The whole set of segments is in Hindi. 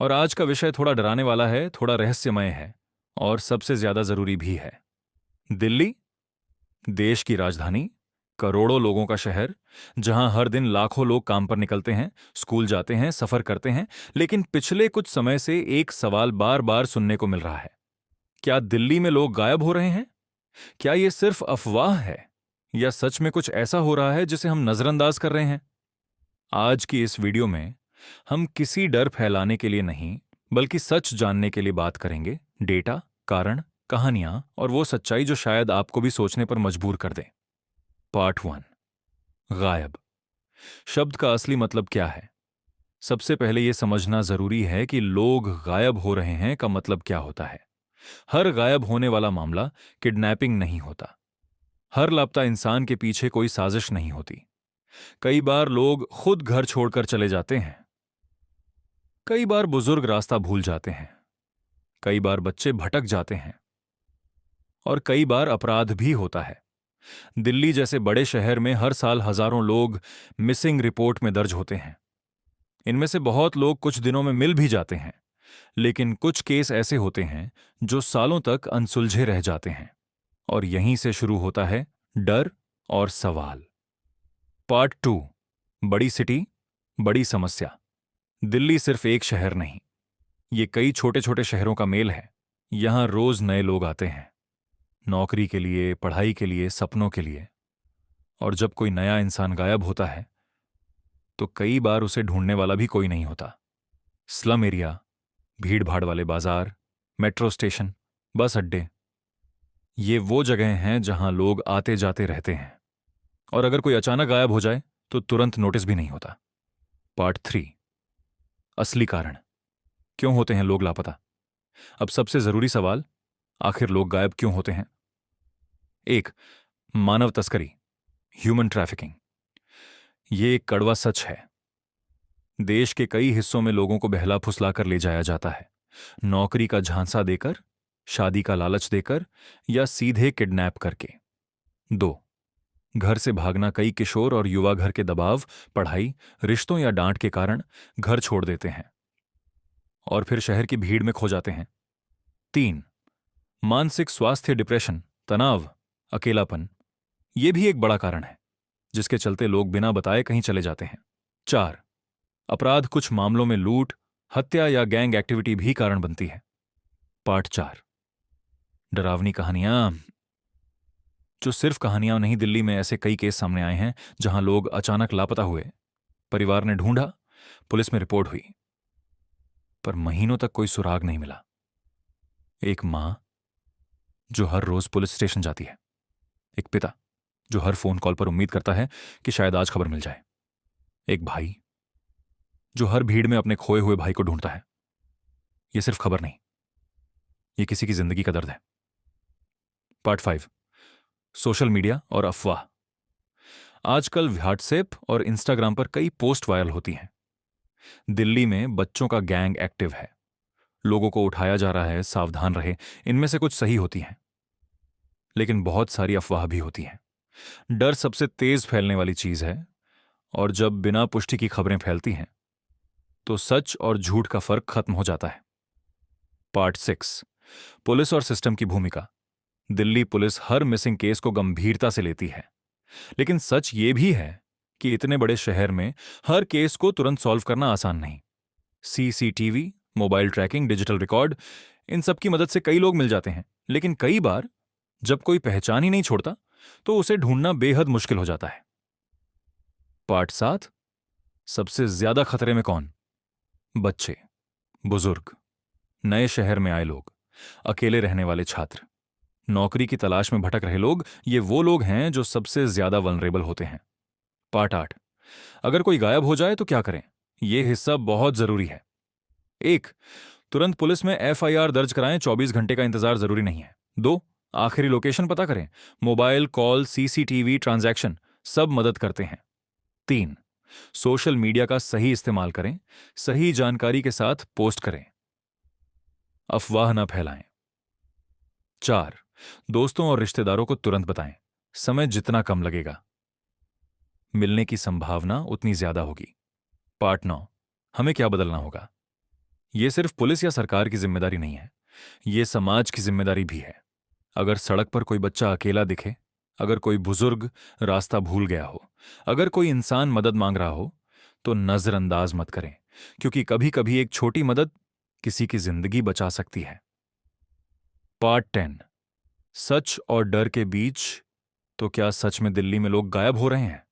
और आज का विषय थोड़ा डराने वाला है, थोड़ा रहस्यमय है और सबसे ज्यादा जरूरी भी है। दिल्ली, देश की राजधानी, करोड़ों लोगों का शहर, जहां हर दिन लाखों लोग काम पर निकलते हैं, स्कूल जाते हैं, सफर करते हैं। लेकिन पिछले कुछ समय से एक सवाल बार बार सुनने को मिल रहा है। क्या दिल्ली में लोग गायब हो रहे हैं? क्या ये सिर्फ अफवाह है या सच में कुछ ऐसा हो रहा है जिसे हम नजरअंदाज कर रहे हैं? आज की इस वीडियो में हम किसी डर फैलाने के लिए नहीं, बल्कि सच जानने के लिए बात करेंगे। डेटा, कारण, कहानियां और वो सच्चाई जो शायद आपको भी सोचने पर मजबूर कर दे। पार्ट 1। गायब शब्द का असली मतलब क्या है? सबसे पहले यह समझना जरूरी है कि लोग गायब हो रहे हैं का मतलब क्या होता है। हर गायब होने वाला मामला किडनैपिंग नहीं होता। हर लापता इंसान के पीछे कोई साजिश नहीं होती। कई बार लोग खुद घर छोड़कर चले जाते हैं। कई बार बुजुर्ग रास्ता भूल जाते हैं। कई बार बच्चे भटक जाते हैं। और कई बार अपराध भी होता है। दिल्ली जैसे बड़े शहर में हर साल हजारों लोग मिसिंग रिपोर्ट में दर्ज होते हैं। इनमें से बहुत लोग कुछ दिनों में मिल भी जाते हैं, लेकिन कुछ केस ऐसे होते हैं जो सालों तक अनसुलझे रह जाते हैं। और यहीं से शुरू होता है डर और सवाल। पार्ट 2। बड़ी सिटी, बड़ी समस्या। दिल्ली सिर्फ एक शहर नहीं, ये कई छोटे छोटे शहरों का मेल है। यहां रोज नए लोग आते हैं, नौकरी के लिए, पढ़ाई के लिए, सपनों के लिए। और जब कोई नया इंसान गायब होता है तो कई बार उसे ढूंढने वाला भी कोई नहीं होता। स्लम एरिया, भीड़ भाड़ वाले बाजार, मेट्रो स्टेशन, बस अड्डे, ये वो जगह हैं जहां लोग आते जाते रहते हैं। और अगर कोई अचानक गायब हो जाए तो तुरंत नोटिस भी नहीं होता। पार्ट 3। असली कारण, क्यों होते हैं लोग लापता? अब सबसे जरूरी सवाल, आखिर लोग गायब क्यों होते हैं? एक, मानव तस्करी, ह्यूमन ट्रैफिकिंग। ये एक कड़वा सच है। देश के कई हिस्सों में लोगों को बहला फुसला कर ले जाया जाता है, नौकरी का झांसा देकर, शादी का लालच देकर या सीधे किडनैप करके। दो, घर से भागना। कई किशोर और युवा घर के दबाव, पढ़ाई, रिश्तों या डांट के कारण घर छोड़ देते हैं और फिर शहर की भीड़ में खो जाते हैं। तीन, मानसिक स्वास्थ्य, डिप्रेशन, तनाव, अकेलापन। यह भी एक बड़ा कारण है जिसके चलते लोग बिना बताए कहीं चले जाते हैं। चार, अपराध। कुछ मामलों में लूट, हत्या या गैंग एक्टिविटी भी कारण बनती है। पार्ट 4। डरावनी कहानियां, जो सिर्फ कहानियां नहीं, दिल्ली में ऐसे कई केस सामने आए हैं जहां लोग अचानक लापता हुए। परिवार ने ढूंढा, पुलिस में रिपोर्ट हुई, पर महीनों तक कोई सुराग नहीं मिला। एक मां जो हर रोज पुलिस स्टेशन जाती है। एक पिता जो हर फोन कॉल पर उम्मीद करता है कि शायद आज खबर मिल जाए। एक भाई जो हर भीड़ में अपने खोए हुए भाई को ढूंढता है। यह सिर्फ खबर नहीं, यह किसी की जिंदगी का दर्द है। पार्ट 5। सोशल मीडिया और अफवाह। आजकल व्हाट्सएप और इंस्टाग्राम पर कई पोस्ट वायरल होती हैं। दिल्ली में बच्चों का गैंग एक्टिव है, लोगों को उठाया जा रहा है, सावधान रहे। इनमें से कुछ सही होती हैं, लेकिन बहुत सारी अफवाह भी होती हैं। डर सबसे तेज फैलने वाली चीज है, और जब बिना पुष्टि की खबरें फैलती हैं तो सच और झूठ का फर्क खत्म हो जाता है। पार्ट 6। पुलिस और सिस्टम की भूमिका। दिल्ली पुलिस हर मिसिंग केस को गंभीरता से लेती है, लेकिन सच ये भी है कि इतने बड़े शहर में हर केस को तुरंत सॉल्व करना आसान नहीं। CCTV, mobile tracking, digital record, इन सब की मदद से कई लोग मिल जाते हैं, लेकिन कई बार जब कोई पहचान ही नहीं छोड़ता तो उसे ढूंढना बेहद मुश्किल हो जाता है। पार्ट 7। सबसे ज्यादा खतरे में कौन? बच्चे, बुजुर्ग, नए शहर में आए लोग, अकेले रहने वाले छात्र, नौकरी की तलाश में भटक रहे लोग। ये वो लोग हैं जो सबसे ज्यादा वल्नरेबल होते हैं। पार्ट 8। अगर कोई गायब हो जाए तो क्या करें? यह हिस्सा बहुत जरूरी है। एक, तुरंत पुलिस में एफआईआर दर्ज कराएं, 24 घंटे का इंतजार जरूरी नहीं है। दो, आखिरी लोकेशन पता करें, मोबाइल कॉल, सीसीटीवी, ट्रांजैक्शन, सब मदद करते हैं। तीन, सोशल मीडिया का सही इस्तेमाल करें, सही जानकारी के साथ पोस्ट करें, अफवाह न फैलाएं। चार, दोस्तों और रिश्तेदारों को तुरंत बताएं, समय जितना कम लगेगा, मिलने की संभावना उतनी ज्यादा होगी। पार्ट 9। हमें क्या बदलना होगा? ये सिर्फ पुलिस या सरकार की जिम्मेदारी नहीं है, ये समाज की जिम्मेदारी भी है। अगर सड़क पर कोई बच्चा अकेला दिखे, अगर कोई बुजुर्ग रास्ता भूल गया हो, अगर कोई इंसान मदद मांग रहा हो, तो नजरअंदाज मत करें, क्योंकि कभी कभी एक छोटी मदद किसी की जिंदगी बचा सकती है। पार्ट 10। सच और डर के बीच। तो क्या सच में दिल्ली में लोग गायब हो रहे हैं?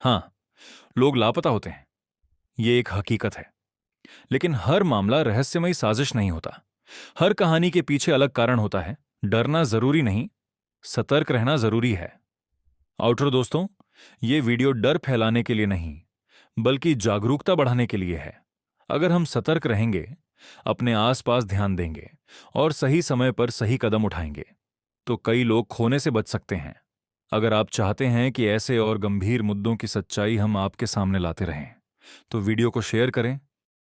हाँ, लोग लापता होते हैं, ये एक हकीकत है। लेकिन हर मामला रहस्यमयी साजिश नहीं होता। हर कहानी के पीछे अलग कारण होता है। डरना जरूरी नहीं, सतर्क रहना जरूरी है। आउटरो दोस्तों, ये वीडियो डर फैलाने के लिए नहीं, बल्कि जागरूकता बढ़ाने के लिए है। अगर हम सतर्क रहेंगे, अपने आसपास ध्यान देंगे और सही समय पर सही कदम उठाएंगे, तो कई लोग खोने से बच सकते हैं। अगर आप चाहते हैं कि ऐसे और गंभीर मुद्दों की सच्चाई हम आपके सामने लाते रहें, तो वीडियो को शेयर करें,